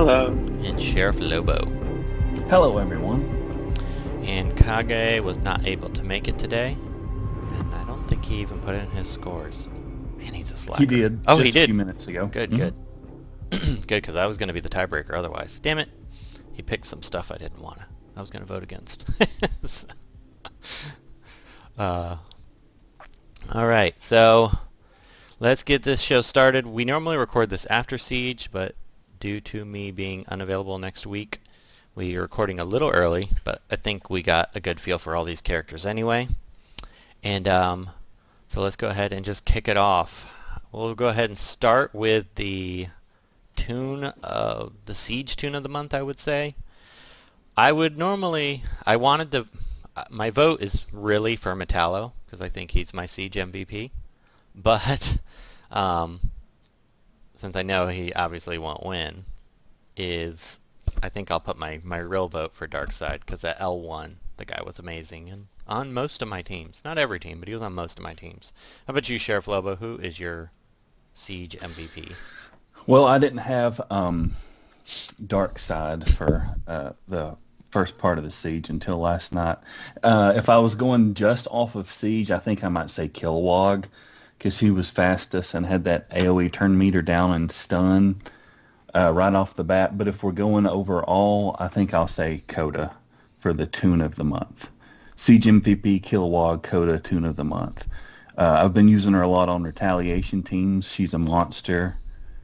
Hello. And Sheriff Lobo. Hello, everyone. And Kage was not able to make it today, and I don't think he even put in his scores. Man, he's a slacker. He did. Oh, just he did. A few minutes ago. Good, good. Good, because I was going to be the tiebreaker otherwise. Damn it. He picked some stuff I didn't want to. I was going to vote against. Alright, so let's get this show started. We normally record this after Siege, but due to me being unavailable next week, we are recording a little early, but I think we got a good feel for all these characters anyway. And so let's go ahead and just kick it off. We'll go ahead and start with the toon of the Siege toon of the month, I would say. I wanted to, my vote is really for Metallo, because I think he's my Siege MVP. But since I know he obviously won't win, I think I'll put my real vote for Darkseid, because at L1 the guy was amazing and on most of my teams. Not every team, but he was on most of my teams. How about you, Sheriff Lobo? Who is your Siege MVP? Well, I didn't have Darkseid for the first part of the Siege until last night. If I was going just off of Siege, I think I might say Kilowog, because he was fastest and had that AoE turn meter down and stun right off the bat. But if we're going overall, I think I'll say Cota for the toon of the month. Siege MVP, Kilowog, Cota, toon of the month. I've been using her a lot on retaliation teams. She's a monster.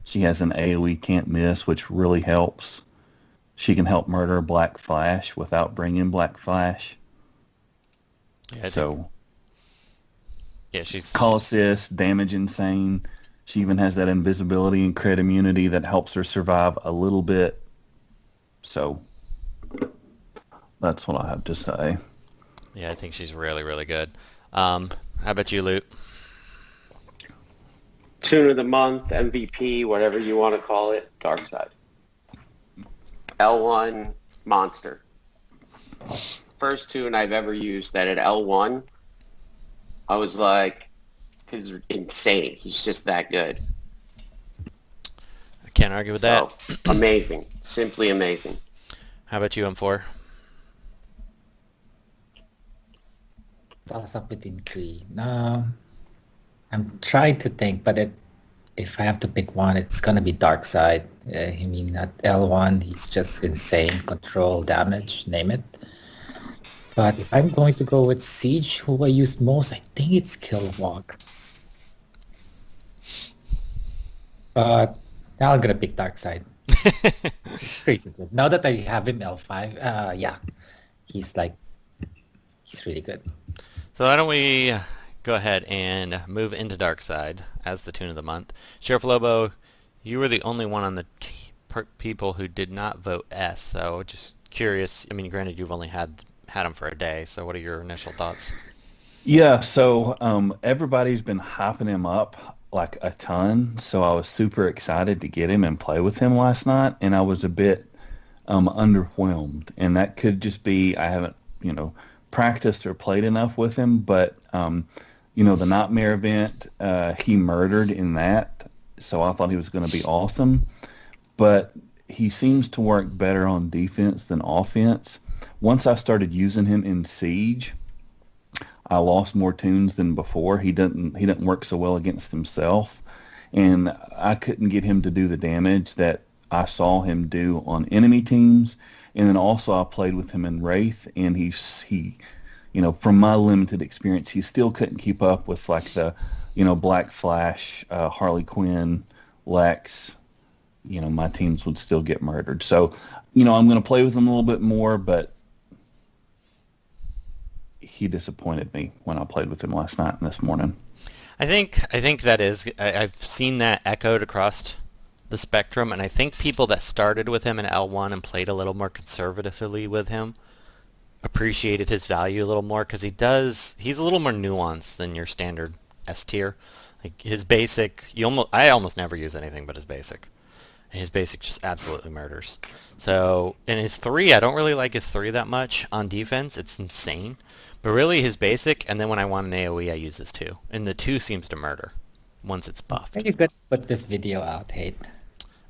She has an AoE can't miss, which really helps. She can help murder Black Flash without bringing Black Flash. Yeah, she's call assist, damage insane. She even has that invisibility and crit immunity that helps her survive a little bit. So that's what I have to say. Yeah, I think she's really, really good. How about you, Loot? Toon of the month, MVP, whatever you want to call it, Darkseid. L1 monster. First toon I've ever used that at L1, I was like, he's insane. He's just that good. I can't argue with that. Amazing. Simply amazing. How about you, M4? Toss up between three. No, I'm trying to think, but if I have to pick one, it's gonna be Darkseid. I mean, at L1, he's just insane. Control, damage, name it. But if I'm going to go with Siege, who I used most, I think it's Kilowog. But now I'm gonna pick Darkseid. It's crazy good. Now that I have him L5, yeah, he's really good. So why don't we go ahead and move into Darkseid as the toon of the month. Sheriff Lobo, you were the only one on the people who did not vote S, so just curious. I mean, granted, you've only had him for a day, so what are your initial thoughts? Yeah, so everybody's been hyping him up like a ton, so I was super excited to get him and play with him last night, and I was a bit underwhelmed, and that could just be I haven't, practiced or played enough with him, but the Nightmare event, he murdered in that, so I thought he was going to be awesome, but he seems to work better on defense than offense. Once I started using him in Siege, I lost more toons than before. He didn't work so well against himself, and I couldn't get him to do the damage that I saw him do on enemy teams. And then also I played with him in Wraith, and he from my limited experience, he still couldn't keep up with like the Black Flash, Harley Quinn, Lex. My teams would still get murdered. So I'm going to play with him a little bit more, but he disappointed me when I played with him last night and this morning. I think that is. I've seen that echoed across the spectrum, and I think people that started with him in L1 and played a little more conservatively with him appreciated his value a little more, because he's a little more nuanced than your standard S tier. Like his basic, I almost never use anything but his basic. And his basic just absolutely murders. So, in his 3, I don't really like his 3 that much on defense. It's insane. But really his basic, and then when I want an AoE, I use his 2. And the 2 seems to murder once it's buffed. Maybe you could put this video out, Hate.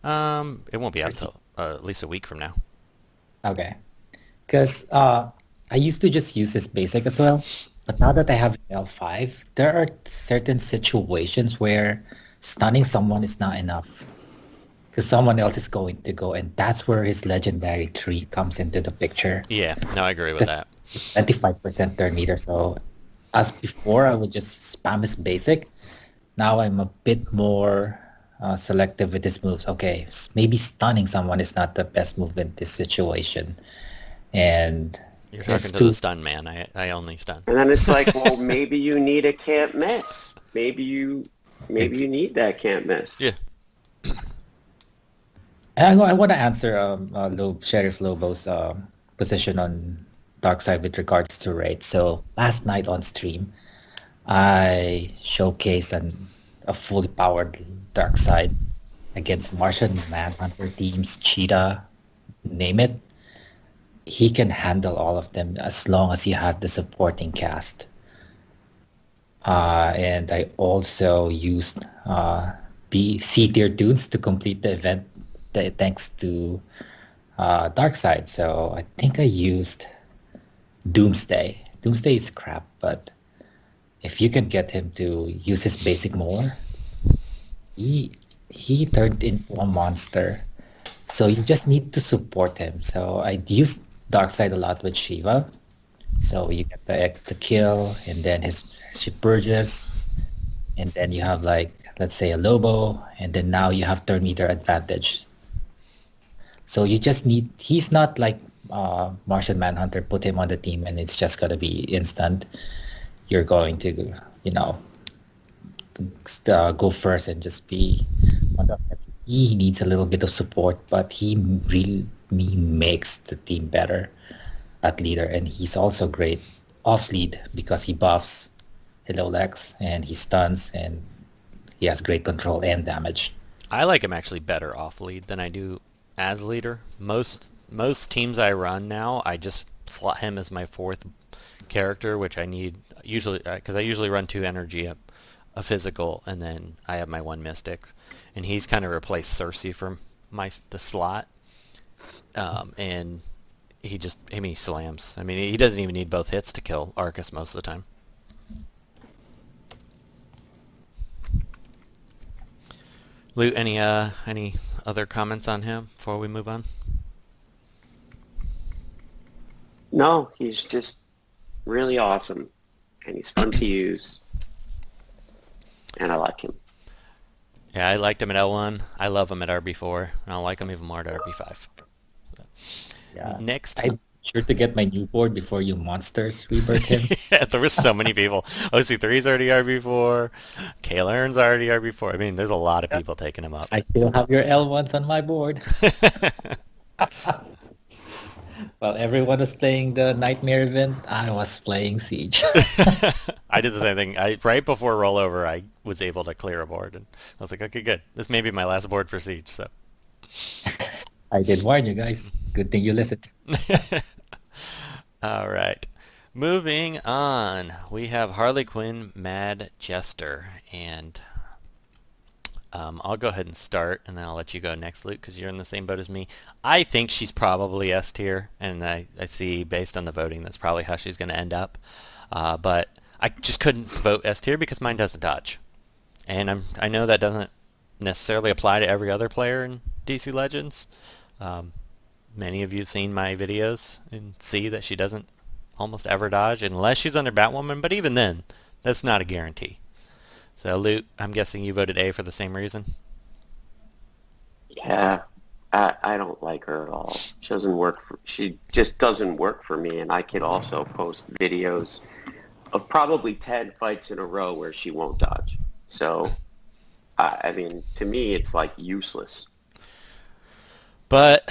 It won't be out till at least a week from now. Okay. Because I used to just use his basic as well. But now that I have L5, there are certain situations where stunning someone is not enough. Because someone else is going to go, and that's where his legendary tree comes into the picture. Yeah, no, I agree with that. 25% turn meter. So as before, I would just spam his basic. Now I'm a bit more selective with his moves. Okay, maybe stunning someone is not the best move in this situation. And You're his talking to two- the stun man. I only stun. And then it's like, well, maybe you need a can't miss. Maybe you need that can't miss. Yeah. And I want to answer Sheriff Lobo's position on Darkseid with regards to raid. So last night on stream, I showcased a fully powered Darkseid against Martian Manhunter teams, Cheetah, name it. He can handle all of them as long as you have the supporting cast. And I also used C tier toons to complete the event thanks to Darkseid. So I think I used Doomsday. Doomsday is crap, but if you can get him to use his basic more, he turned into a monster. So you just need to support him. So I used Darkseid a lot with Shiva. So you get the kill, and then she purges, and then you have like, let's say, a Lobo, and then now you have turn meter advantage. So you just need, he's not like Martian Manhunter, put him on the team and it's just going to be instant. You're going to, go first and just be on the offensive. He needs a little bit of support, but he really makes the team better at leader. And he's also great off lead because he buffs Hello Lex and he stuns and he has great control and damage. I like him actually better off lead than I do as leader. Most teams I run now, I just slot him as my fourth character, which I need usually because I usually run 2 energy, a physical, and then I have my 1 mystic, and he's kind of replaced Circe from the slot, and he slams. I mean, he doesn't even need both hits to kill Arcus most of the time. Lou, any other comments on him before we move on? No, he's just really awesome, and he's fun to use, and I like him. Yeah, I liked him at L1. I love him at RB4, and I like him even more at RB5. So. Yeah. Next. I'm sure to get my new board before you monsters rebirth him. Yeah, there was so many people. OC3's already RB4. Kaelarn's already RB4. I mean, there's a lot of people taking him up. I still have your L1s on my board. While everyone was playing the Nightmare event, I was playing Siege. I did the same thing. Right before rollover, I was able to clear a board, and I was like, okay, good. This may be my last board for Siege, so. I did warn you guys. Good thing you listened. All right. Moving on, we have Harley Quinn, Mad Jester, and I'll go ahead and start, and then I'll let you go next, Luke, because you're in the same boat as me. I think she's probably S tier, and I see, based on the voting, that's probably how she's going to end up. But I just couldn't vote S tier because mine doesn't dodge. And I know that doesn't necessarily apply to every other player in DC Legends. Many of you have seen my videos and see that she doesn't almost ever dodge unless she's under Batwoman, but even then, that's not a guarantee. So, Luke, I'm guessing you voted A for the same reason? Yeah, I don't like her at all. She just doesn't work for me, and I could also post videos of probably 10 fights in a row where she won't dodge. So, I mean, to me, it's like useless. But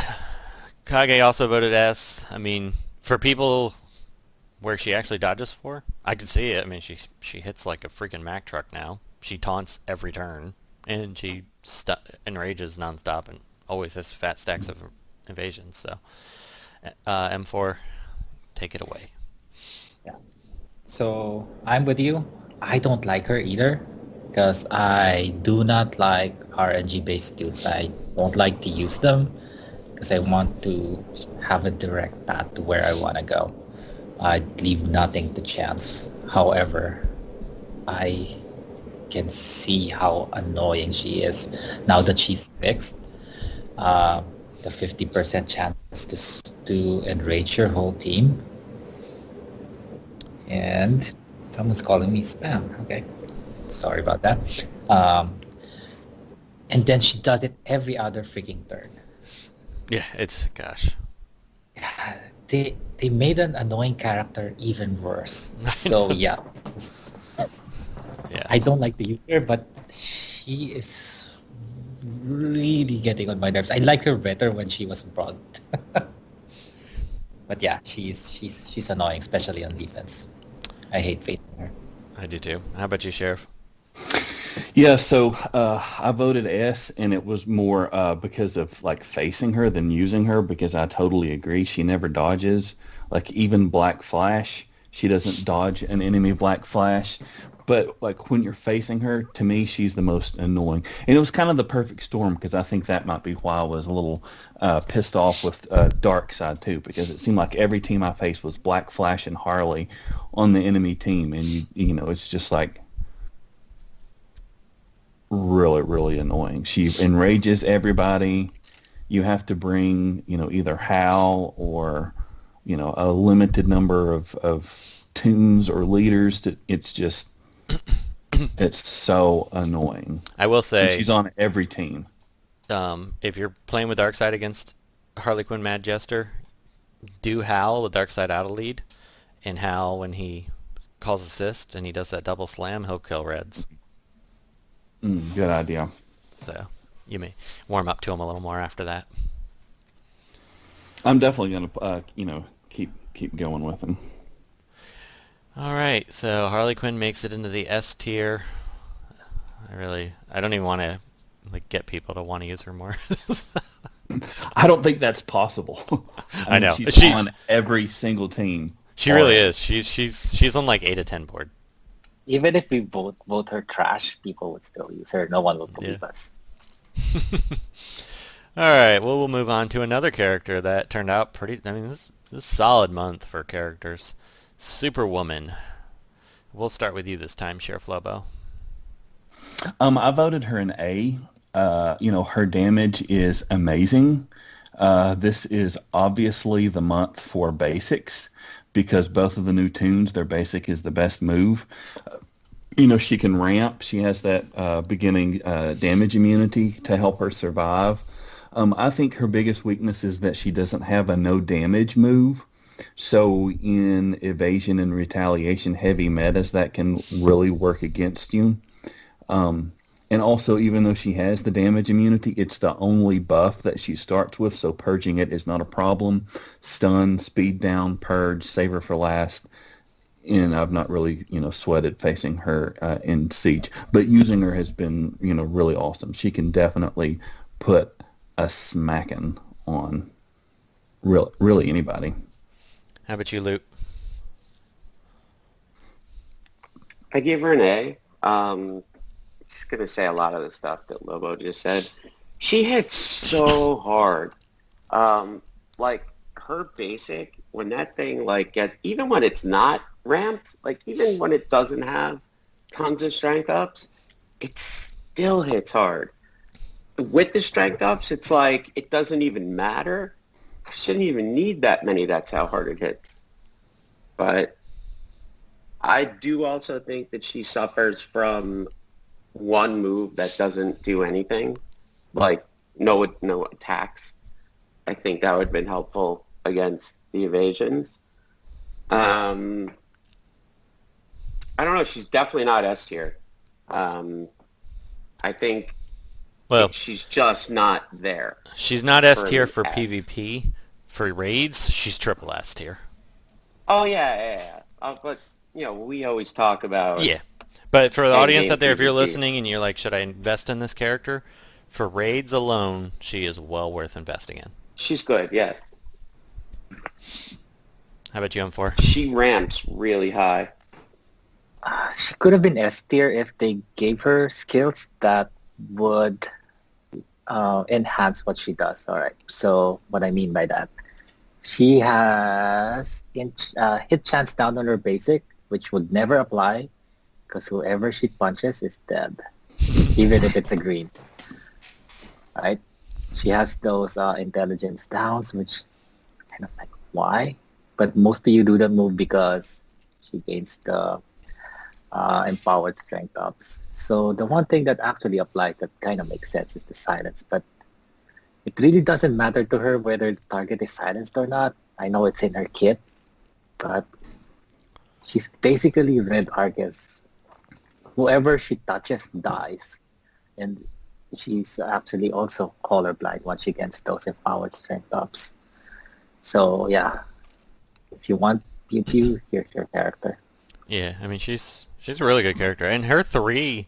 Kage also voted S. I mean, for people where she actually dodges for, I could see it. I mean, she hits like a freaking Mack truck now. She taunts every turn, and she enrages nonstop and always has fat stacks of evasions. So, M4, take it away. Yeah. So I'm with you. I don't like her either because I do not like RNG-based dudes. I don't like to use them. because I want to have a direct path to where I want to go. I'd leave nothing to chance. However, I can see how annoying she is now that she's fixed. Uh, the 50% chance to enrage your whole team. And someone's calling me spam. Okay, sorry about that. And then she does it every other freaking turn. Yeah, it's gosh. They made an annoying character even worse. So yeah, Yeah. I don't like the user, but she is really getting on my nerves. I liked her better when she was brought. But yeah, she's annoying, especially on defense. I hate facing her. I do too. How about you, Sheriff? Yeah, so I voted S, and it was more because of like facing her than using her, because I totally agree. She never dodges. Like even Black Flash, she doesn't dodge an enemy Black Flash. But like when you're facing her, to me, she's the most annoying. And it was kind of the perfect storm, because I think that might be why I was a little pissed off with Darkseid too, because it seemed like every team I faced was Black Flash and Harley on the enemy team, and you know it's just like really, really annoying. She enrages everybody. You have to bring, either Hal or, a limited number of toons or leaders. It's just, it's so annoying. I will And say, she's on every team. if you're playing with Darkseid against Harley Quinn Mad Jester, do Hal with Darkseid out of lead, and Hal, when he calls assist and he does that double slam, he'll kill Reds. Good idea. So you may warm up to him a little more after that. I'm definitely going to, keep going with him. All right, so Harley Quinn makes it into the S tier. I don't even want to get people to want to use her more. I don't think that's possible. I know. She's on every single team. She really is. She's on 8 to 10 board. Even if we vote her trash, people would still use her. No one would believe us. All right, well, we'll move on to another character that turned out pretty... this is a solid month for characters. Superwoman. We'll start with you this time, Sheriff Lobo. I voted her an A. Her damage is amazing. This is obviously the month for basics, because both of the new toons, their basic is the best move. She can ramp. She has that beginning damage immunity to help her survive. I think her biggest weakness is that she doesn't have a no damage move. So in evasion and retaliation heavy metas, that can really work against you. And also, even though she has the damage immunity, it's the only buff that she starts with, so purging it is not a problem. Stun, speed down, purge, save her for last. And I've not really, sweated facing her in Siege. But using her has been, really awesome. She can definitely put a smacking on really anybody. How about you, Luke? I gave her an A. Just going to say a lot of the stuff that Lobo just said. She hits so hard. Her basic, when that thing, even when it's not ramped, even when it doesn't have tons of strength ups, it still hits hard. With the strength ups, it's it doesn't even matter. I shouldn't even need that many. That's how hard it hits. But I do also think that she suffers from one move that doesn't do anything, no attacks. I think that would have been helpful against the evasions. I don't know. She's definitely not S tier. I think she's just not there. She's not S for tier the for S. PvP. For raids, she's triple S tier. Oh, yeah. But, we always talk about... Yeah. But for the audience out there, if you're PvP. listening and you're should I invest in this character? For raids alone, she is well worth investing in. She's good, yeah. How about you, M4? She ramps really high. She could have been S tier if they gave her skills that would enhance what she does. All right. So what I mean by that, she has hit chance down on her basic, which would never apply because whoever she punches is dead, even if it's a green. Right? She has those intelligence downs, which kind of like why? But mostly you do the move because she gains the empowered strength ups. So the one thing that actually applies that kind of makes sense is the silence, but it really doesn't matter to her whether the target is silenced or not. I know it's in her kit, but she's basically Red Argus. Whoever she touches dies. And she's actually also colorblind once she gets those empowered strength ups. So yeah, if you want pew pew, here's your character. Yeah, I mean she's a really good character, and her 3,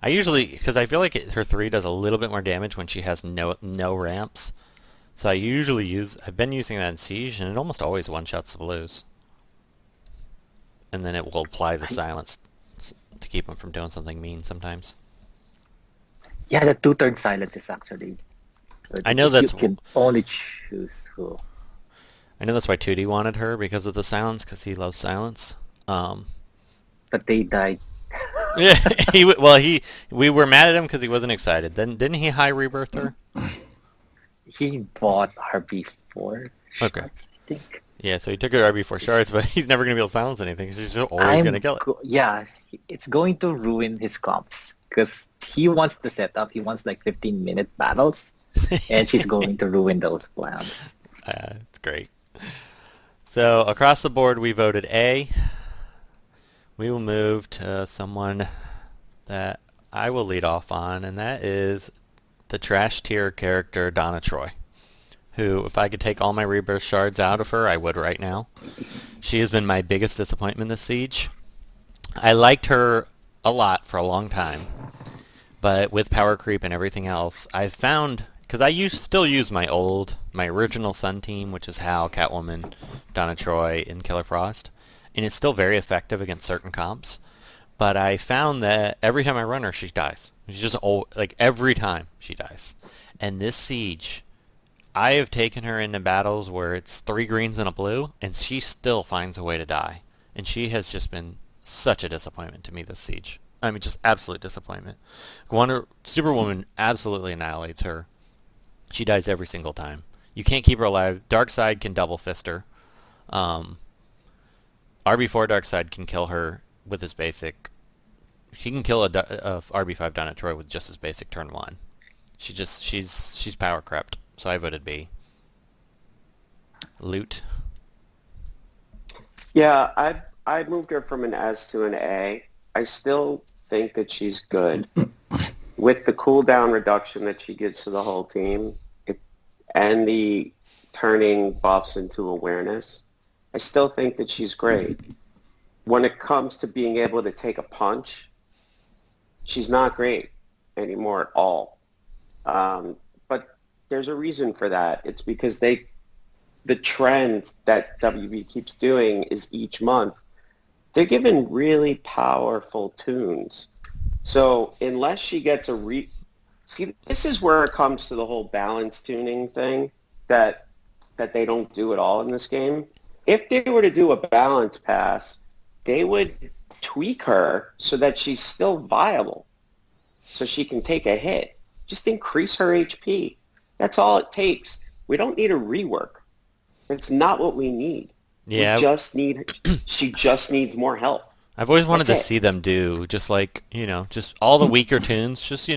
I usually, because I feel like her 3 does a little bit more damage when she has no ramps. So I've been using that in Siege, and it almost always one-shots the blues. And then it will apply the silence to keep them from doing something mean sometimes. Yeah, the 2-turn silence is actually good. I know You can only choose who. I know that's why 2D wanted her, because of the silence, because he loves silence. But they died. Yeah, we were mad at him because he wasn't excited. Then didn't he high rebirth her? He bought RB4 Okay. shots, I think. Yeah, so he took her RB4 shards, but he's never going to be able to silence anything. He's just always going to kill it. Yeah, it's going to ruin his comps because he wants to set up. He wants like 15-minute battles, and she's going to ruin those plans. It's great. So across the board, we voted A. We will move to someone that I will lead off on, and that is the trash tier character Donna Troy, who, if I could take all my rebirth shards out of her, I would right now. She has been my biggest disappointment this siege. I liked her a lot for a long time, but with power creep and everything else, I've found, because I still use my original Sun team, which is Hal, Catwoman, Donna Troy, and Killer Frost, and it's still very effective against certain comps. But I found that every time I run her, she dies. She's just like every time she dies. And this siege, I have taken her into battles where it's 3 greens and a blue, and she still finds a way to die. And she has just been such a disappointment to me this siege. I mean, just absolute disappointment. Superwoman absolutely annihilates her. She dies every single time. You can't keep her alive. Darkseid can double fist her. RB4 Darkseid can kill her with his basic. He can kill a RB5 Donna Troy with just his basic turn 1. She's power crept. So I voted B. Loot. Yeah, I moved her from an S to an A. I still think that she's good. With the cooldown reduction that she gives to the whole team, and the turning buffs into awareness, I still think that she's great. When it comes to being able to take a punch, she's not great anymore at all. But there's a reason for that. It's because the trend that WB keeps doing is each month, they're given really powerful tunes. So unless she gets see, this is where it comes to the whole balance tuning thing that they don't do at all in this game. If they were to do a balance pass, they would tweak her so that she's still viable, so she can take a hit. Just increase her HP. That's all it takes. We don't need a rework. It's not what we need. Yeah. She just needs more health. I've always wanted to see them do just like, just all the weaker tunes, just,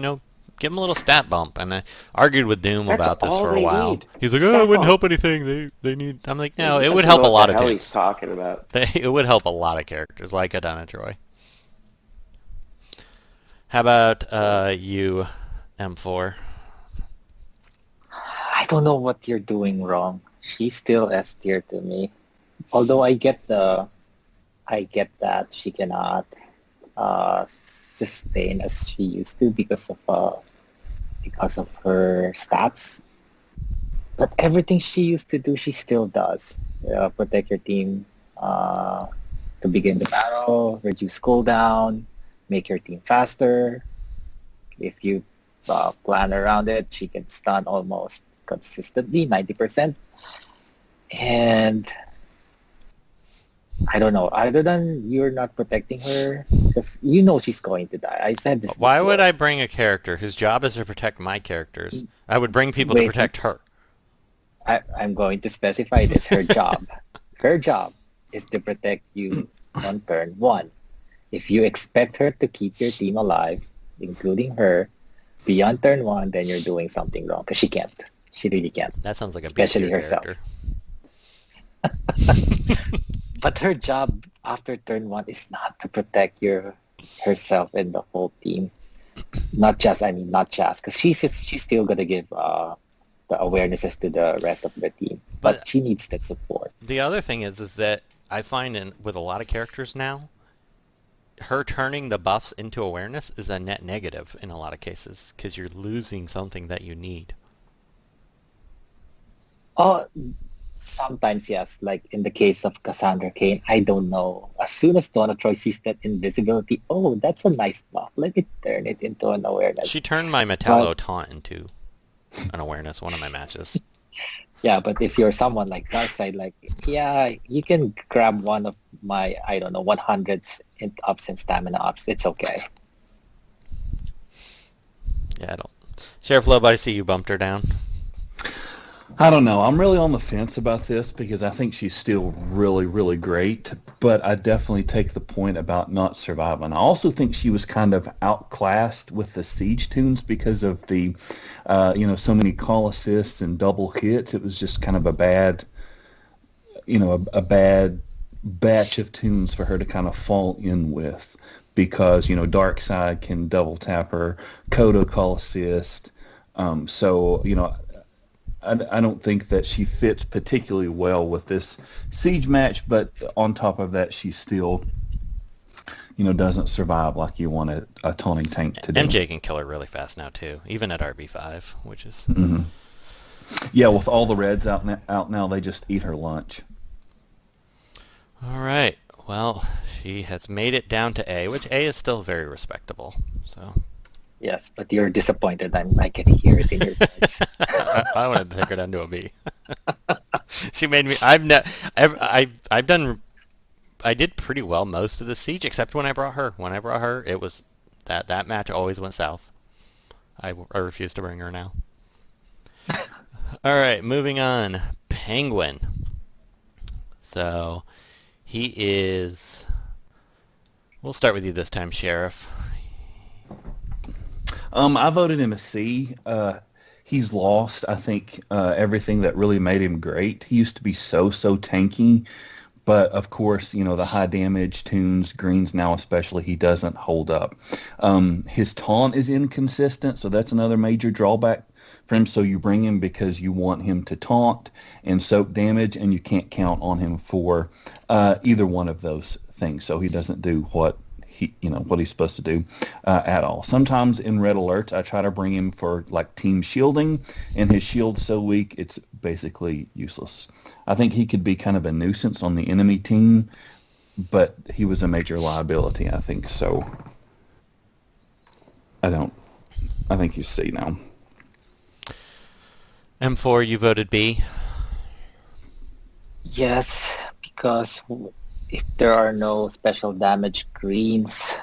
give them a little stat bump. And I argued with Doom about this for a while. Need. He's like, it wouldn't help anything. They need. I'm like, no, it would help a lot of tunes. He's talking about. It would help a lot of characters like a Donna Troy. How about you, M4? I don't know what you're doing wrong. She's still S tier to me. Although I get that she cannot sustain as she used to because of her stats. But everything she used to do, she still does. Protect your team to begin the battle, reduce cooldown, make your team faster. If you plan around it. She can stun almost consistently, 90%. And I don't know, other than you're not protecting her, because you know she's going to die. I said this Why before. would I bring a character whose job is to protect my characters? I would bring people to Wait. protect her. I'm going to specify this. Her job. Her job is to protect you on turn 1. If you expect her to keep your team alive, including her, beyond turn 1, then you're doing something wrong, because she can't. She really can't. That sounds like a Especially B-tier herself. character. But her job after turn 1 is not to protect herself and the whole team. Not just, because she's still going to give the awarenesses to the rest of the team. But she needs that support. The other thing is that I find with a lot of characters now, her turning the buffs into awareness is a net negative in a lot of cases, because you're losing something that you need. Oh, sometimes yes. Like in the case of Cassandra Cain, I don't know. As soon as Donna Troy sees that invisibility, oh, that's a nice buff. Let me turn it into an awareness. She turned my Metallo taunt into an awareness one of my matches. Yeah, but if you're someone like Darkseid, like, yeah, you can grab one of my, 100s ups and stamina ups. It's okay. Yeah, I don't. Sheriff Loeb, I see you bumped her down. I don't know. I'm really on the fence about this because I think she's still really, really great, but I definitely take the point about not surviving. I also think she was kind of outclassed with the siege tunes because of the, so many call assists and double hits. It was just kind of a bad batch of tunes for her to kind of fall in with because, Darkseid can double tap her, Cota call assist. I don't think that she fits particularly well with this siege match, but on top of that, she still, doesn't survive like you want a taunting tank to do. MJ can kill her really fast now, too, even at RB5, which is... Mm-hmm. Yeah, with all the reds out now, they just eat her lunch. All right. Well, she has made it down to A, which A is still very respectable, so... Yes, but you're disappointed. I can hear it in your voice. I wanted to take her down to a B. She made me. I did pretty well most of the siege, except when I brought her. When I brought her, it was that match always went south. I refuse to bring her now. All right, moving on. Penguin. So he is. We'll start with you this time, Sheriff. I voted him a C. He's lost, I think, everything that really made him great. He used to be so tanky, but of course, the high damage tunes, greens now especially, he doesn't hold up. His taunt is inconsistent, so that's another major drawback for him. So you bring him because you want him to taunt and soak damage, and you can't count on him for either one of those things. So he doesn't do what he's supposed to do at all. Sometimes in red alerts, I try to bring him for like team shielding, and his shield's so weak, it's basically useless. I think he could be kind of a nuisance on the enemy team, but he was a major liability, I think. So I think he's C now. M4, you voted B? Yes, because if there are no special damage greens,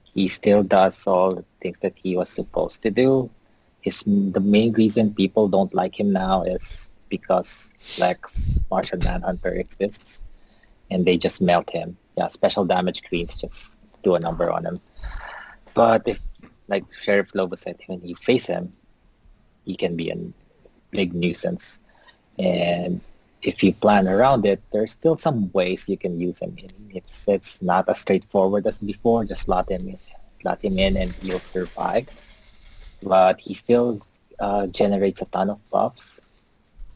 he still does all the things that he was supposed to do. The main reason people don't like him now is because Lex Martian Manhunter exists, and they just melt him. Yeah, special damage greens just do a number on him. But if, like Sheriff Lobo said, when you face him, he can be a big nuisance. And if you plan around it, there's still some ways you can use him. It's not as straightforward as before. Just slot him in, and he'll survive. But he still generates a ton of buffs.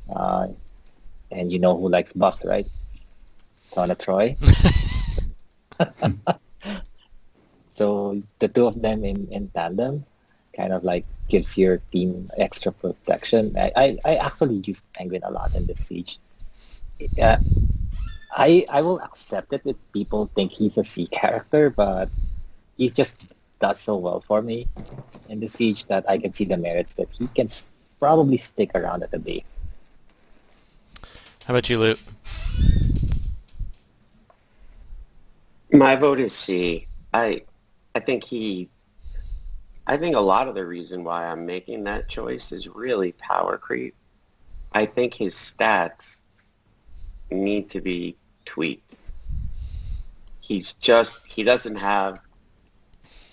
And you know who likes buffs, right? Donna Troy. So the two of them in tandem kind of like gives your team extra protection. I actually use Penguin a lot in this siege. I will accept it if people think he's a C character, but he's just does so well for me in the siege that I can see the merits that he can probably stick around at the B. How about you, Luke? My vote is C. I think I think a lot of the reason why I'm making that choice is really power creep. I think his stats need to be tweaked. He doesn't have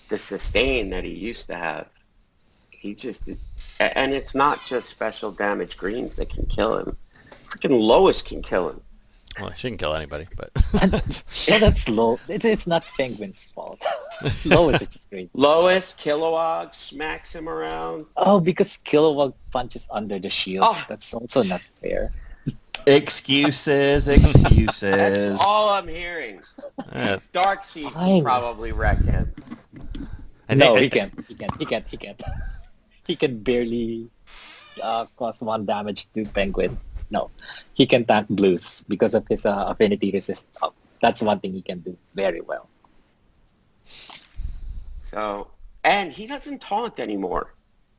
the sustain that he used to have. He just is, and it's not just special damage greens that can kill him. Freaking Lois can kill him. Well, she can kill anybody, but... Yeah, that's low. It's not Penguin's fault. Lois is just great. Lois, Kilowog, smacks him around. Oh, because Kilowog punches under the shields. Oh. That's also not fair. Excuses. That's all I'm hearing. Yeah. Darkseid Fine. can probably wreck him. No, he can't. He can barely cause 1 damage to Penguin. No, he can tank blues because of his affinity resist. That's one thing he can do very well. So, and he doesn't taunt anymore.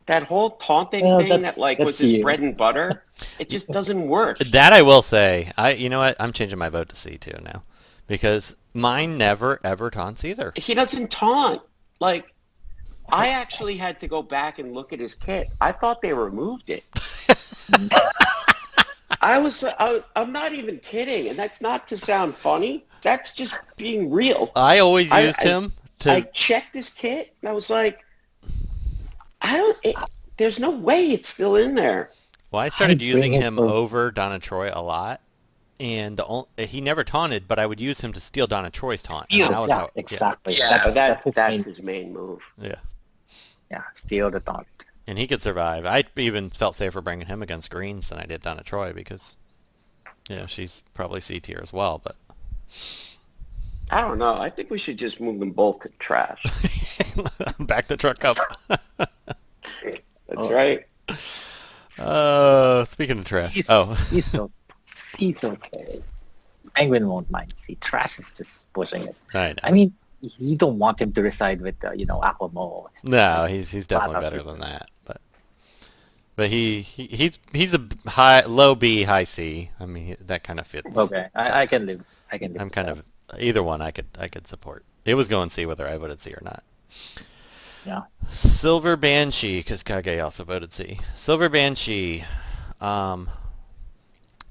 That whole taunting Well, thing that's- that was that's his you. bread and butter, it just doesn't work. That I will say. You know what? I'm changing my vote to C too now. Because mine never, ever taunts either. He doesn't taunt. Like, I actually had to go back and look at his kit. I thought they removed it. I'm not even kidding, and that's not to sound funny. That's just being real. I always used him to... I checked his kit, and I was like, there's no way it's still in there. Well, I started I'd using bring it him for- over Donna Troy a lot. And he never taunted, but I would use him to steal Donna Troy's taunt. And that was Yeah, how, exactly. Yeah, that's his his main move. Yeah. Yeah, steal the taunt. And he could survive. I even felt safer bringing him against greens than I did Donna Troy because, she's probably C tier as well. But I don't know. I think we should just move them both to trash. back the truck up. That's right. Speaking of trash. He's okay. Penguin won't mind. See, Trash is just pushing it. I know. I mean, you don't want him to reside with, Aquamo. No, he's definitely Flat better up. than that. But he's a low B, high C. I mean, that kind of fits. Okay, I can live. I can live. I'm with kind that. of either one. I could support. It was going C whether I voted C or not. Yeah. Silver Banshee, because Kage also voted C. Silver Banshee.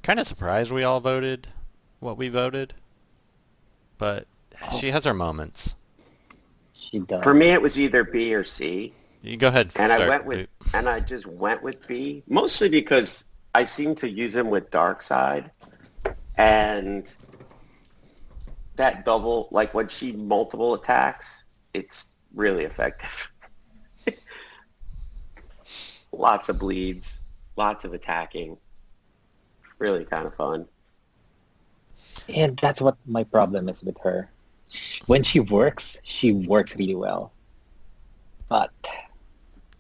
Kind of surprised we all voted what we voted, but she has her moments. She does. For me, it was either B or C. You go ahead. And start. I just went with B, mostly because I seem to use him with Darkseid, and that double, like when she multiple attacks, it's really effective. Lots of bleeds, lots of attacking, really kind of fun. And that's what my problem is with her. When she works really well. But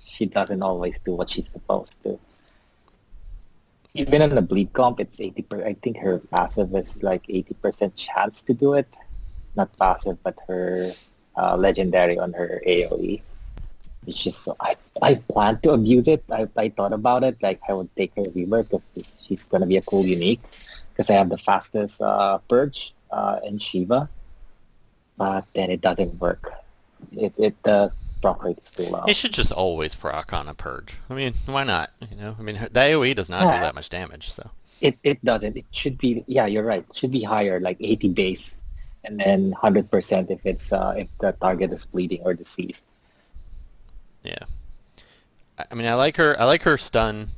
she doesn't always do what she's supposed to. Even in the bleed comp, it's 80%. I think her passive is like 80% chance to do it. Not passive, but her legendary on her AoE. It's just so I plan to abuse it. I thought about it. Like I would take her Reaver because she's gonna be a cool unique. Because I have the fastest purge in Shiva, but then it doesn't work. The proc rate is too low. It should just always proc on a purge. I mean, why not? I mean, the AoE does not do that much damage, so. It doesn't. It should be. Yeah, you're right. It should be higher, like 80 base, and then 100% if it's if the target is bleeding or deceased. Yeah. I mean, I like her stun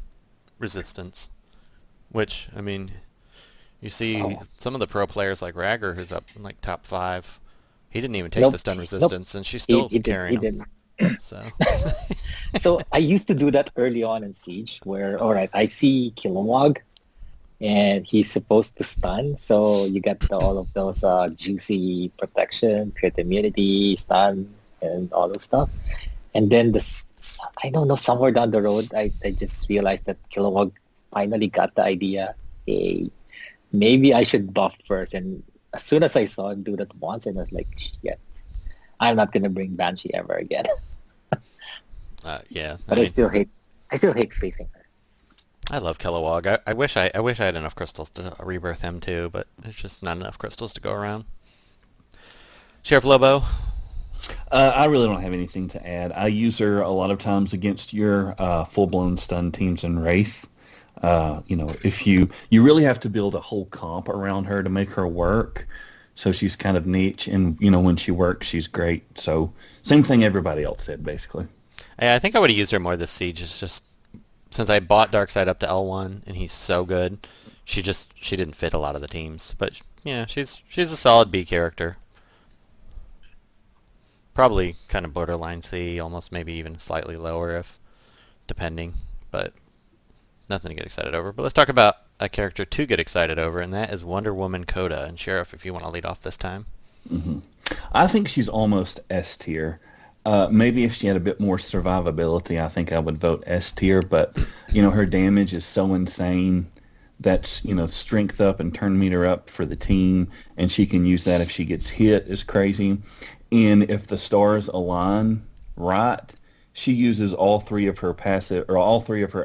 resistance, which, I mean, you see some of the pro players like Ragger, who's up in like top 5. He didn't even take the stun resistance, and she's still carrying him. So. So I used to do that early on in Siege, where all right, I see Kilowog, and he's supposed to stun, so you get all of those juicy protection, crit immunity, stun, and all those stuff. And then I don't know, somewhere down the road, I just realized that Kilowog finally got the idea, hey, maybe I should buff first. And as soon as I saw him do that once, and I was like, shit, I'm not gonna bring Banshee ever again. Yeah, But I still hate facing her. I love Kilowog. I wish I had enough crystals to rebirth him too, but there's just not enough crystals to go around. Sheriff Lobo. I really don't have anything to add. I use her a lot of times against your full-blown stun teams in Wraith. If you really have to build a whole comp around her to make her work. So she's kind of niche, and when she works, she's great. So same thing everybody else said, basically. Yeah, I think I would have used her more this siege. It's just since I bought Darkseid up to L1 and he's so good, she didn't fit a lot of the teams. But she's a solid B character. Probably kind of borderline C, almost maybe even slightly lower if depending, but nothing to get excited over. But let's talk about a character to get excited over, and that is Wonder Woman Cota. And Sheriff, if you want to lead off this time. Mm-hmm. I think she's almost S tier. Maybe if she had a bit more survivability, I think I would vote S tier. But her damage is so insane. That's strength up and turn meter up for the team, and she can use that if she gets hit. Is crazy. And if the stars align right, she uses all three of her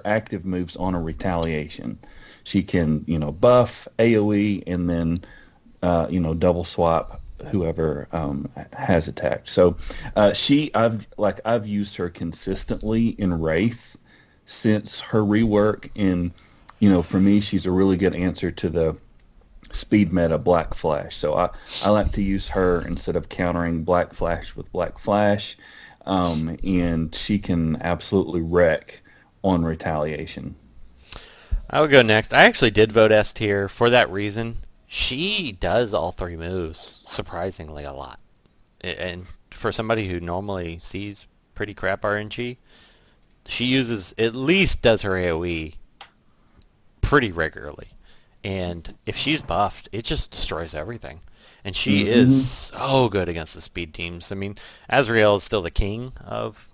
active moves on a retaliation. She can, buff, AoE, and then, double swap whoever has attacked. So I've used her consistently in Wraith since her rework, and for me, she's a really good answer to the speed meta Black Flash. So I like to use her instead of countering Black Flash with Black Flash, and she can absolutely wreck on retaliation. I would go next. I actually did vote S tier for that reason. She does all three moves surprisingly a lot. And for somebody who normally sees pretty crap RNG, she at least does her AoE pretty regularly. And if she's buffed, it just destroys everything. And she is so good against the speed teams. I mean, Azrael is still the king of...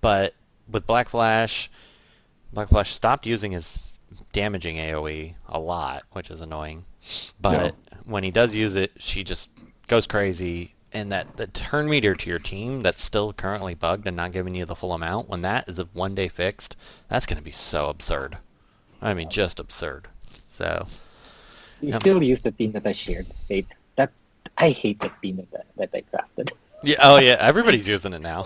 But with Black Flash stopped using his damaging AoE a lot, which is annoying. But when he does use it, she just goes crazy. And the turn meter to your team that's still currently bugged and not giving you the full amount, when that is a one-day fixed, that's going to be so absurd. I mean, just absurd. So you still use the team that I shared. I hate that team that I crafted. Yeah. Oh yeah. Everybody's using it now.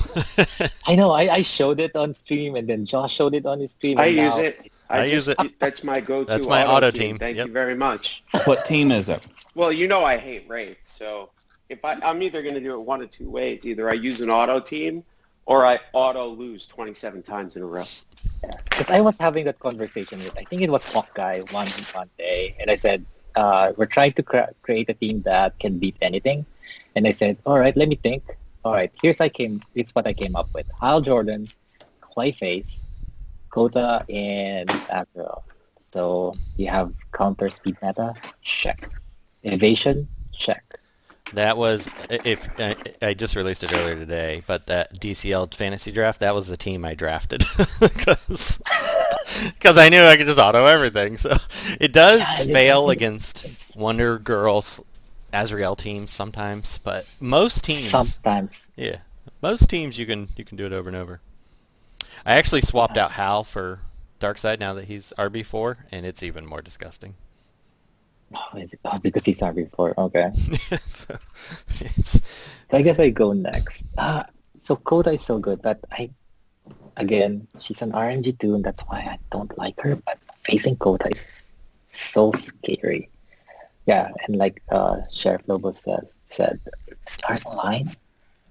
I know. I showed it on stream, and then Josh showed it on his stream. I use it. I use it. That's my go-to. That's my auto team. Thank you very much. What team is it? Well, I hate Wraith, so if I'm either going to do it one of two ways. Either I use an auto team, or I auto lose 27 times in a row. Because I was having that conversation with, I think it was Hawkeye one day, and I said, we're trying to create a team that can beat anything. And I said, all right, let me think. All right, it's what I came up with. Hal Jordan, Clayface, Cota, and Azrael. So you have counter speed meta, check. Evasion, check. That was, if I just released it earlier today, but that DCL fantasy draft, that was the team I drafted because I knew I could just auto everything. So it does fail against Wonder Girls, Azrael teams sometimes, but most teams most teams you can do it over and over. I actually swapped out Hal for Darkseid now that he's RB4, and it's even more disgusting. Because he's RB4. Okay. So I guess I go next. So Cota is so good, but she's an RNG too, and that's why I don't like her. But facing Cota is so scary. Yeah, and like Sheriff Lobo said, stars align.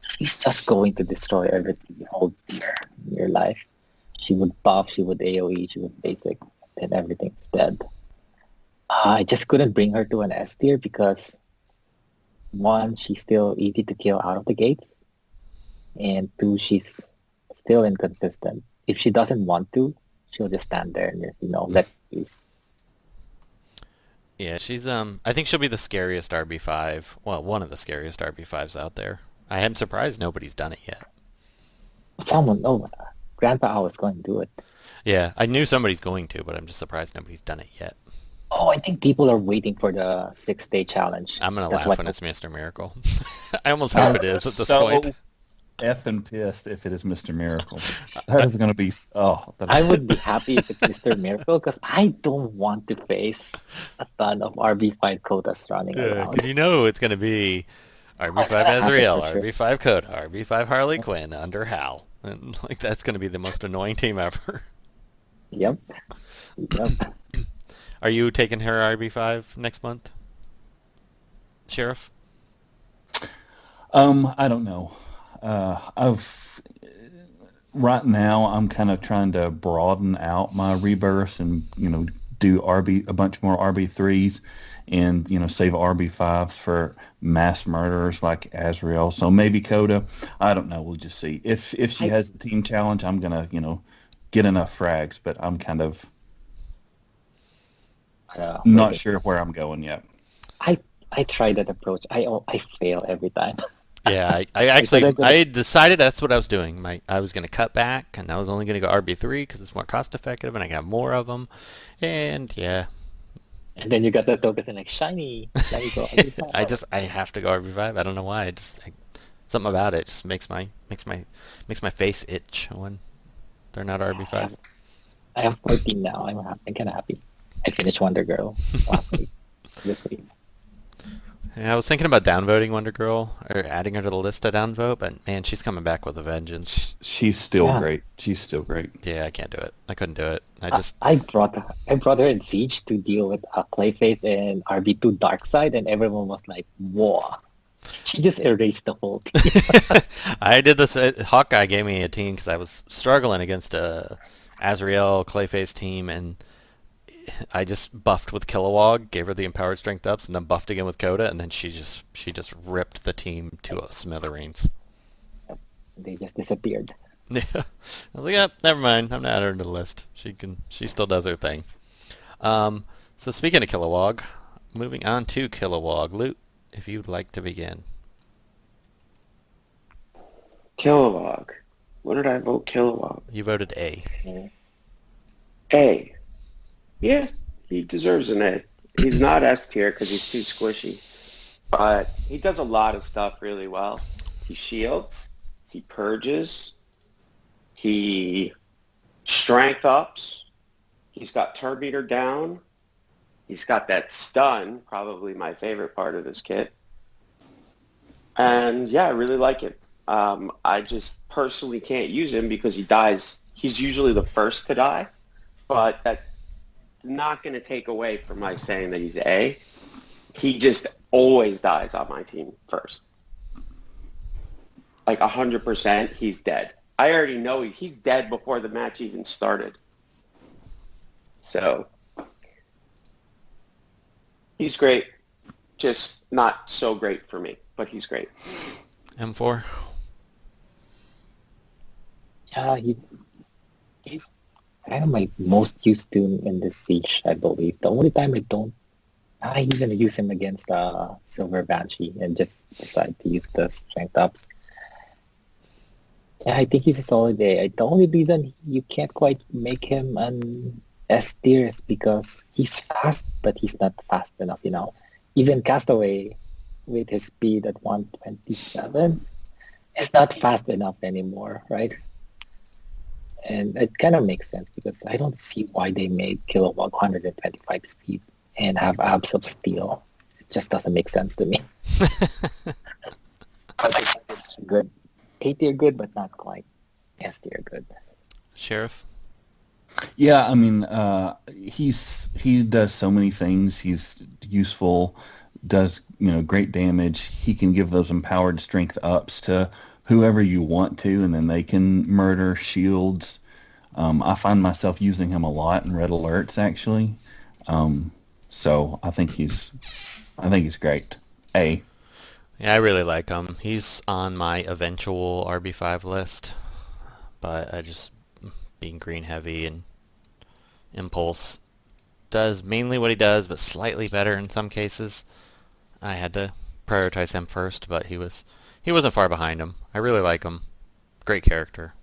She's just going to destroy everything you hold dear in your life. She would buff, she would AoE, she would basic, and everything's dead. I just couldn't bring her to an S tier because, one, she's still easy to kill out of the gates, and two, she's still inconsistent. If she doesn't want to, she'll just stand there and let loose. Yeah, she's I think she'll be the scariest RB5. Well, one of the scariest RB5s out there. I am surprised nobody's done it yet. Grandpa I was going to do it. Yeah, I knew somebody's going to, but I'm just surprised nobody's done it yet. Oh, I think people are waiting for the 6-day challenge. I'm gonna That's laugh what when it's Mr. Miracle. I almost hope it is at this point. Effing pissed if it is Mr. Miracle. That is going to be I would be happy if it's Mr. Miracle because I don't want to face a ton of RB5 Cotas running Yeah, around. because you know it's gonna be RB5 gonna happen Azrael, for sure. RB5 Cota, RB5 Harley Quinn under Hal, and like that's gonna be the most annoying team ever. Yep. Yep. Are you taking her RB5 next month, Sheriff? I don't know. Right now I'm kind of trying to broaden out my rebirths and do a bunch more RB3s and save RB5s for mass murderers like Azrael. So maybe Coda. I don't know. We'll just see. If she has the team challenge, I'm gonna get enough frags. But I'm kind of not sure where I'm going yet. I tried that approach. I fail every time. Yeah, I actually I decided that's what I was doing. I was going to cut back, and I was only going to go RB3 because it's more cost effective, and I got more of them. And yeah, And then you got the tokens and like shiny go. I have to go RB5. I don't know why. Something about it just makes my face itch when they're not RB5. I have 14 now. I'm kind of happy. I finished Wonder Girl last week. This week. Yeah, I was thinking about downvoting Wonder Girl or adding her to the list to downvote, but man, she's coming back with a vengeance. She's still great. She's still great. Yeah, I can't do it. I couldn't do it. I brought her in Siege to deal with Clayface and RB2 Darkseid, and everyone was like, "Whoa!" She just erased the whole team. I did this. Hawkeye gave me a team because I was struggling against a Azrael Clayface team, and I just buffed with Kilowog, gave her the empowered strength ups, and then buffed again with Cota, and then she just ripped the team to a smithereens. They just disappeared. Yeah, I was like, yep, never mind. I'm not adding her to the list. She still does her thing. So speaking of Kilowog, moving on to Kilowog, Loot, if you'd like to begin. Kilowog. What did I vote? Kilowog. You voted A. A. Yeah, he deserves an A. He's not S tier because he's too squishy, but he does a lot of stuff really well. He shields, he purges, he strength ups, he's got turn meter down, he's got that stun, probably my favorite part of this kit. And yeah, I really like it. I just personally can't use him because he dies. He's usually the first to die, but that's not going to take away from my saying that he's A. He just always dies on my team first. Like 100%, he's dead. I already know he's dead before the match even started. So he's great. Just not so great for me, but he's great. M4? Yeah, he's kind of my most used toon in this siege, I believe. The only time I even use him against Silver Banshee and just decide to use the strength ups. Yeah, I think he's a solid A. The only reason you can't quite make him an S tier is because he's fast, but he's not fast enough, Even Castaway with his speed at 127 is not fast enough anymore, right? And it kind of makes sense because I don't see why they made Kilowog 125 speed and have abs of steel. It just doesn't make sense to me. But I think it's good. A tier good, but not quite S tier good. Sheriff? Yeah, I mean, he does so many things. He's useful, does great damage. He can give those empowered strength ups to whoever you want to, and then they can murder shields. I find myself using him a lot in red alerts, actually. So I think he's great. A. Yeah, I really like him. He's on my eventual RB5 list, but I just, being green heavy and impulse, does mainly what he does, but slightly better in some cases. I had to prioritize him first, but he wasn't far behind him. I really like him. Great character.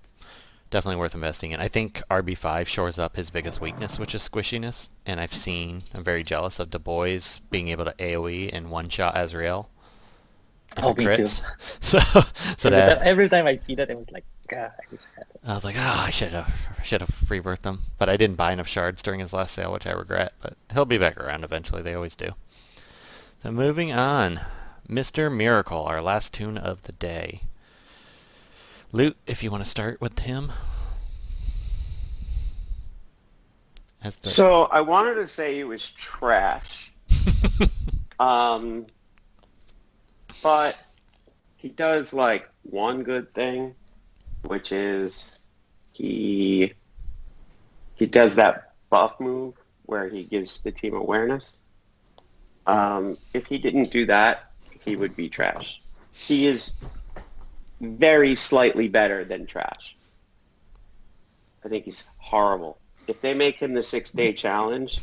definitely worth investing in. I think RB5 shores up his biggest weakness, which is squishiness. And I'm very jealous of Du Bois being able to AoE and one-shot Azrael. If Oh, it me too. crits. So Every time I see that, I was like, God, I wish I had it. I was like, oh, I should have rebirthed him. But I didn't buy enough shards during his last sale, which I regret. But he'll be back around eventually. They always do. So moving on. Mr. Miracle, our last toon of the day. Loot, if you want to start with him. So I wanted to say he was trash. But he does like one good thing, which is he does that buff move where he gives the team awareness. If he didn't do that, he would be trash. He is very slightly better than trash. I think he's horrible. If they make him the 6-day challenge,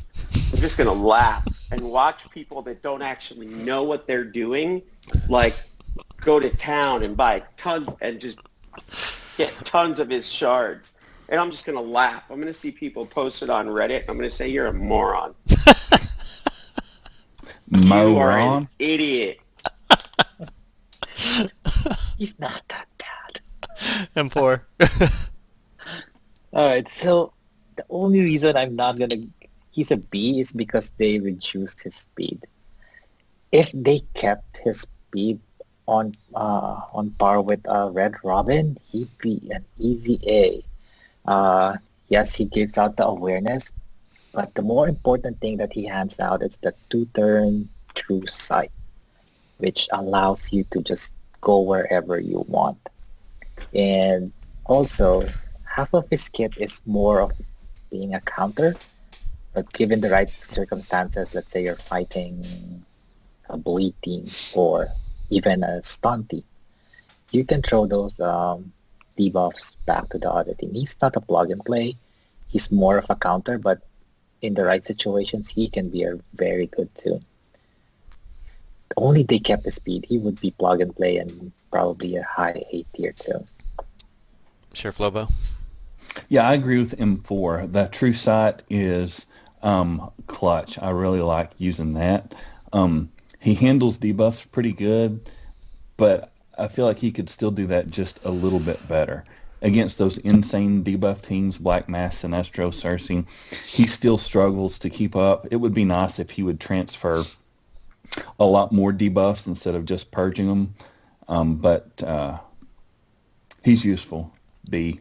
I'm just going to laugh and watch people that don't actually know what they're doing, like go to town and buy tons and just get tons of his shards. And I'm just going to laugh. I'm going to see people post it on Reddit. I'm going to say, you're a moron. You are an idiot. He's not that bad. M4. Alright, so the only reason I'm not gonna... He's a B is because they reduced his speed. If they kept his speed on par with Red Robin, he'd be an easy A. Yes, he gives out the awareness, but the more important thing that he hands out is the 2-turn true sight, which allows you to just go wherever you want. And also, half of his kit is more of being a counter, but given the right circumstances, let's say you're fighting a bleed team or even a stun team, you can throw those debuffs back to the other team. He's not a plug and play. He's more of a counter, but in the right situations, he can be a very good toon. Only they kept the speed, he would be plug and play and probably a high A tier toon. Sure, Flobo? Yeah, I agree with M4. The true sight is clutch. I really like using that. He handles debuffs pretty good, but I feel like he could still do that just a little bit better. Against those insane debuff teams, Black Mass, Sinestro, Circe, he still struggles to keep up. It would be nice if he would transfer a lot more debuffs instead of just purging them. But he's useful. B.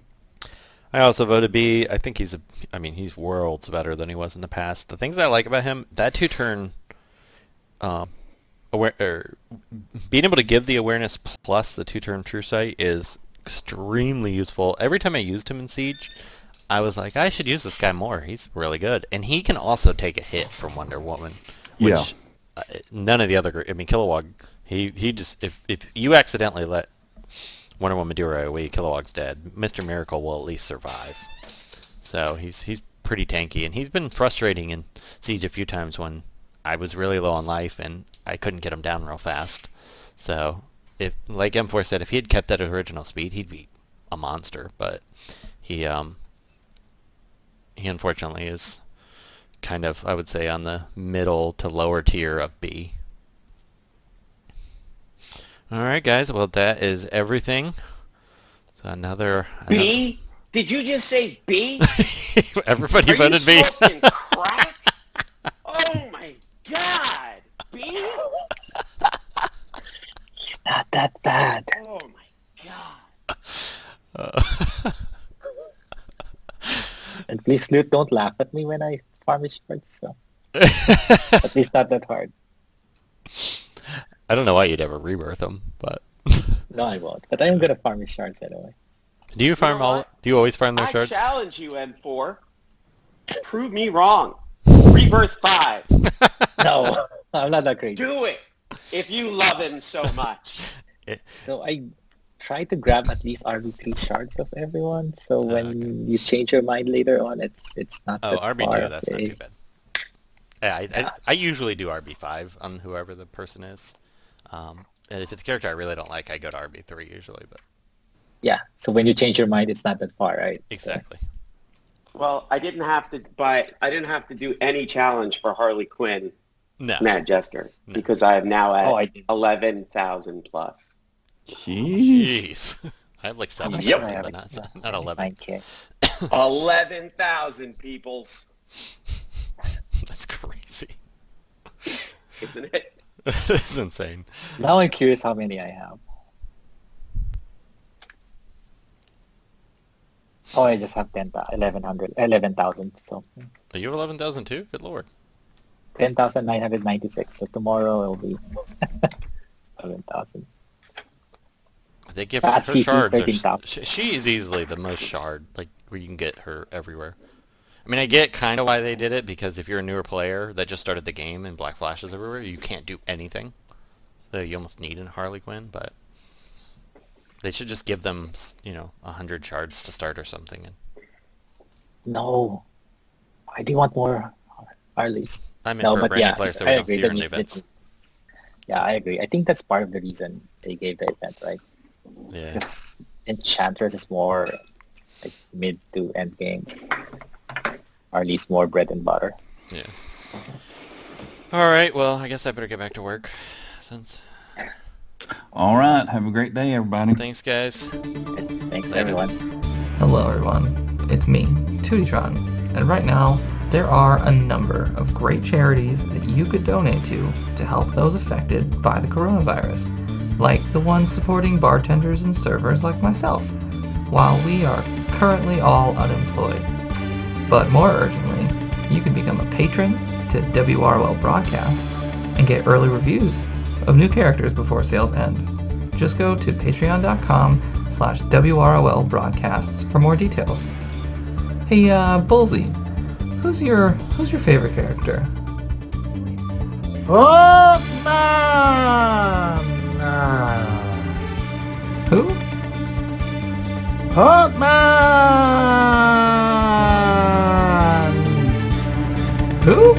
I also voted B. I think he's worlds better than he was in the past. The things I like about him, that 2-turn being able to give the awareness plus the 2-turn true sight is extremely useful. Every time I used him in Siege, I was like, I should use this guy more. He's really good. And he can also take a hit from Wonder Woman, which none of the other... Kilowog, he just... If you accidentally let Wonder Woman do her AoE, Kilowog's dead. Mr. Miracle will at least survive. So he's pretty tanky, and he's been frustrating in Siege a few times when I was really low on life and I couldn't get him down real fast. So, if, like M4 said, if he had kept that original speed, he'd be a monster. But he unfortunately is kind of, I would say, on the middle to lower tier of B. Alright guys, well that is everything. So another... B? Did you just say B? Everybody voted B. Are you smoking crack? Oh my god! B? He's not that bad. Oh my god. And please, Loot, don't laugh at me when I farm his shards, so. At least not that hard. I don't know why you'd ever rebirth him, but... No, I won't. But I'm gonna farm his shards anyway. Do you farm do you always farm their shards? I challenge you, M4. Prove me wrong. Rebirth 5. No, I'm not that crazy. Do it! If you love him so much. So I try to grab at least RB3 shards of everyone, so when you change your mind later on, it's not that RB2, far that's away. not too bad. Yeah, I usually do RB5 on whoever the person is. And if it's a character I really don't like, I go to RB3 usually. But Yeah. So when you change your mind, it's not that far, right? Exactly. Well, I didn't have to do any challenge for Harley Quinn, No. Jester, No. because I am now at Oh, I did. 11,000 plus. Jeez. Jeez. I have like How much 7,000, do I have? but Yeah, not 11. 9K. 11,000 peoples, That's crazy. isn't it? That is insane. Now I'm curious how many I have. Oh, I just have 11,000. So Are you 11,000 too? Good lord. 10,996. So tomorrow it'll be 11,000. They give That's her CC, shards. 13,000. She is easily the most shard, like where you can get her everywhere. I mean, I get kind of why they did it, because if you're a newer player that just started the game and Black Flashes everywhere, you can't do anything. So you almost need a Harley Quinn, but they should just give them, 100 shards to start or something. And No, I do want more Harleys. I mean, No, for but brand new yeah, players, so I we don't agree. see her in the events. Yeah, I agree. I think that's part of the reason they gave the event, right? Yeah. Because Enchantress is more like mid to end game, or at least more bread and butter. Yeah. All right. Well, I guess I better get back to work. Since. All right. Have a great day, everybody. Thanks, guys. Thanks, Later. everyone. Hello everyone, it's me, Tootytron, and right now there are a number of great charities that you could donate to help those affected by the coronavirus, like the ones supporting bartenders and servers like myself, while we are currently all unemployed. But more urgently, you can become a patron to WROL broadcasts and get early reviews of new characters before sales end. Just go to patreon.com/WROL broadcasts for more details. Hey, Bullsy, who's your favorite character? Hookman! Who? Hookman! Who?